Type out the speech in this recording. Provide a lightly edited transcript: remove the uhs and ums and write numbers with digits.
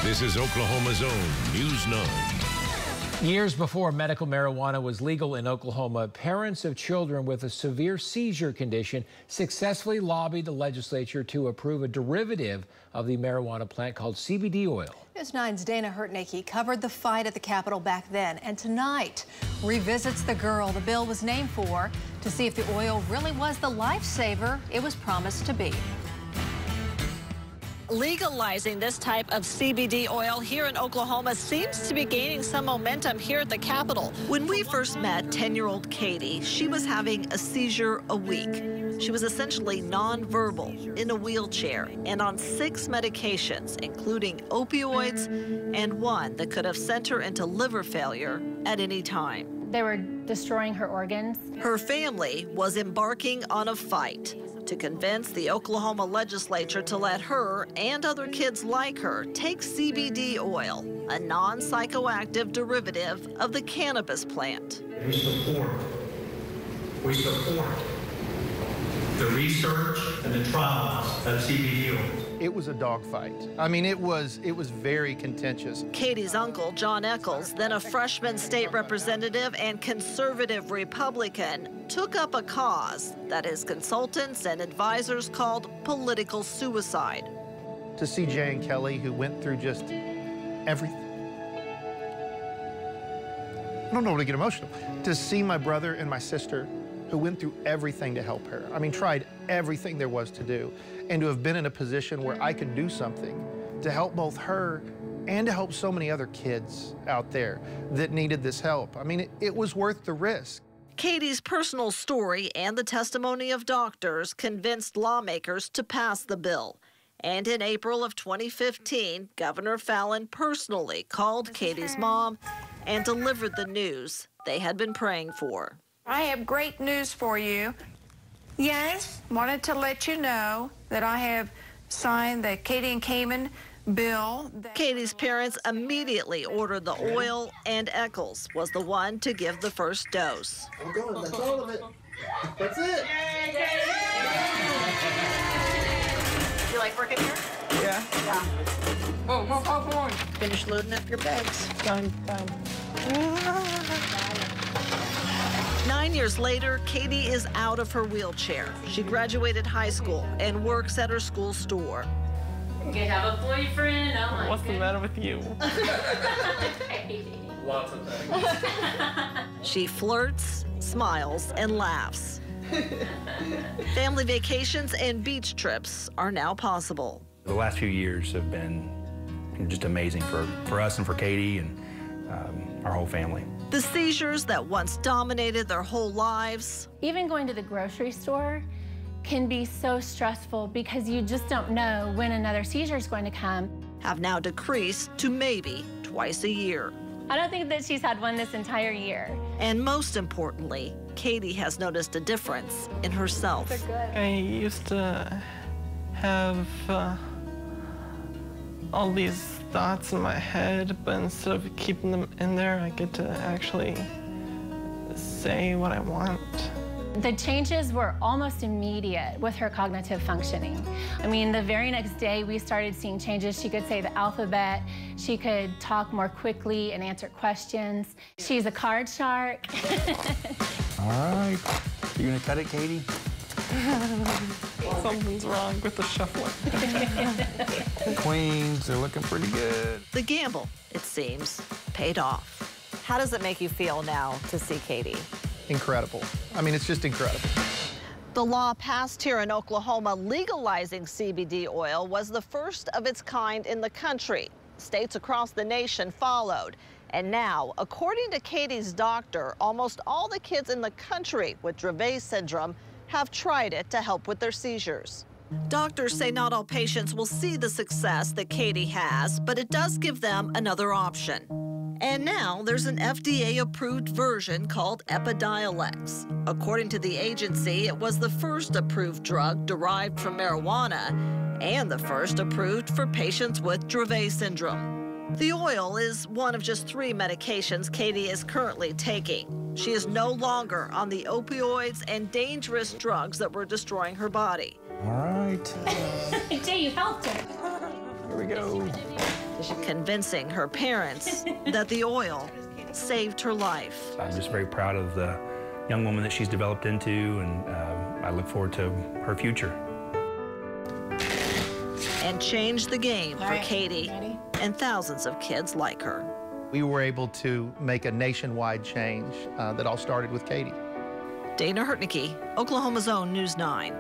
This is Oklahoma's own News 9. Years before medical marijuana was legal in Oklahoma, parents of children with a severe seizure condition successfully lobbied the legislature to approve a derivative of the marijuana plant called CBD oil. News 9's Dana Hurtnicki covered the fight at the Capitol back then, and tonight revisits the girl the bill was named for to see if the oil really was the lifesaver it was promised to be. Legalizing this type of CBD oil here in Oklahoma seems to be gaining some momentum here at the Capitol. When we first met 10-year-old Katie, she was having a seizure a week. She was essentially nonverbal, in a wheelchair, and on 6 medications, including opioids and one that could have sent her into liver failure at any time. They were destroying her organs. Her family was embarking on a fight to convince the Oklahoma legislature to let her and other kids like her take CBD oil, a non-psychoactive derivative of the cannabis plant. We support the research and the trials of CBD oil. It was a dogfight. I mean, it was very contentious. Katie's uncle, John Eccles, then a freshman state representative and conservative Republican, took up a cause that his consultants and advisors called political suicide. To see Jay and Kelly, who went through just everything. I don't know when to get emotional. To see my brother and my sister, who went through everything to help her. I mean, tried everything there was to do. And to have been in a position where I could do something to help both her and to help so many other kids out there that needed this help. I mean, it was worth the risk. Katie's personal story and the testimony of doctors convinced lawmakers to pass the bill. And in April of 2015, Governor Fallin personally called Katie's mom and delivered the news they had been praying for. I have great news for you. Yes, wanted to let you know that I have signed the Katie and Cayman bill. Katie's parents immediately ordered the oil, and Eccles was the one to give the first dose. I'm going, that's all of it. That's it. You like working here? Yeah. Oh. Finish loading up your bags. Done. 9 years later, Katie is out of her wheelchair. She graduated high school and works at her school store. You have a boyfriend? Oh my What's the matter with you? Lots of things. She flirts, smiles, and laughs. Family vacations and beach trips are now possible. The last few years have been just amazing for us and for Katie and our whole family. The seizures that once dominated their whole lives. Even going to the grocery store can be so stressful because you just don't know when another seizure is going to come. Have now decreased to maybe twice a year. I don't think that she's had one this entire year. And most importantly, Katie has noticed a difference in herself. They're good. I used to have all these thoughts in my head, but instead of keeping them in there, I get to actually say what I want. The changes were almost immediate with her cognitive functioning. I mean, the very next day we started seeing changes. She could say the alphabet, she could talk more quickly and answer questions. She's a card shark. All right, you gonna cut it, Katie? Something's wrong with the shuffling. Queens, they're looking pretty good. The gamble, it seems, paid off. How does it make you feel now to see Katie? Incredible. I mean, it's just incredible. The law passed here in Oklahoma legalizing CBD oil was the first of its kind in the country. States across the nation followed. And now, according to Katie's doctor, almost all the kids in the country with Dravet syndrome have tried it to help with their seizures. Doctors say not all patients will see the success that Katie has, but it does give them another option. And now there's an FDA-approved version called Epidiolex. According to the agency, it was the first approved drug derived from marijuana and the first approved for patients with Dravet syndrome. The oil is one of just 3 medications Katie is currently taking. She is no longer on the opioids and dangerous drugs that were destroying her body. All right. Jay, you helped her. Here we go. convincing her parents that the oil saved her life. I'm just very proud of the young woman that she's developed into, and I look forward to her future. And changed the game for Katie and thousands of kids like her. We were able to make a nationwide change that all started with Katie. Dana Hurtnicki, Oklahoma's own News 9.